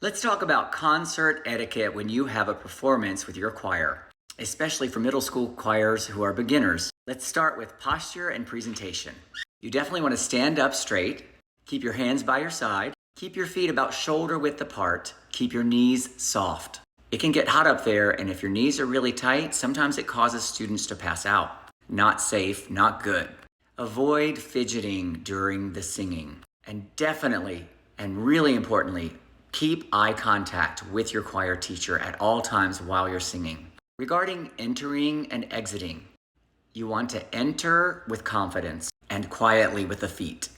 Let's talk about concert etiquette when you have a performance with your choir, especially for middle school choirs who are beginners. Let's start with posture and presentation. You definitely want to stand up straight, keep your hands by your side, keep your feet about shoulder width apart, keep your knees soft. It can get hot up there, and if your knees are really tight, sometimes it causes students to pass out. Not safe, not good. Avoid fidgeting during the singing. And definitely, and really importantly, keep eye contact with your choir teacher at all times while you're singing. Regarding entering and exiting, you want to enter with confidence and quietly with the feet.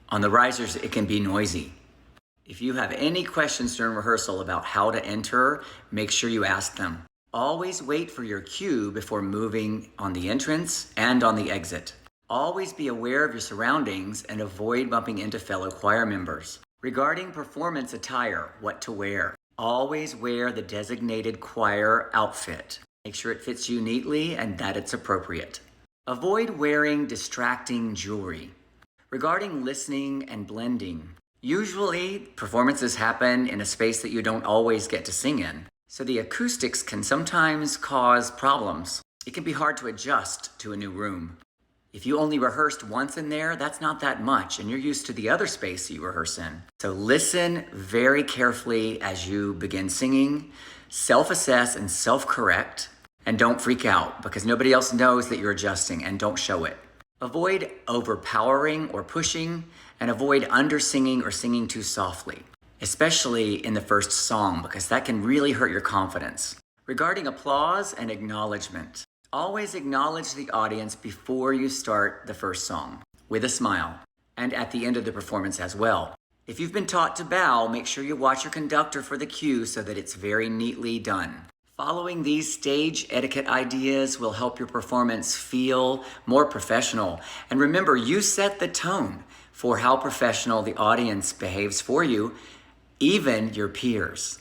On the risers, it can be noisy. If you have any questions during rehearsal about how to enter, make sure you ask them. Always wait for your cue before moving on the entrance and on the exit. Always be aware of your surroundings and avoid bumping into fellow choir members. Regarding performance attire, what to wear. Always wear the designated choir outfit. Make sure it fits you neatly and that it's appropriate. Avoid wearing distracting jewelry. Regarding listening and blending, usually performances happen in a space that you don't always get to sing in, so the acoustics can sometimes cause problems. It can be hard to adjust to a new room. If you only rehearsed once in there, that's not that much, and you're used to the other space that you rehearse in. So listen very carefully as you begin singing, self-assess and self-correct, and don't freak out because nobody else knows that you're adjusting, and don't show it. Avoid overpowering or pushing, and avoid under-singing or singing too softly, especially in the first song, because that can really hurt your confidence. Regarding applause and acknowledgement, always acknowledge the audience before you start the first song, with a smile, and at the end of the performance as well. If you've been taught to bow, make sure you watch your conductor for the cue so that it's very neatly done. Following these stage etiquette ideas will help your performance feel more professional. And remember, you set the tone for how professional the audience behaves for you, even your peers.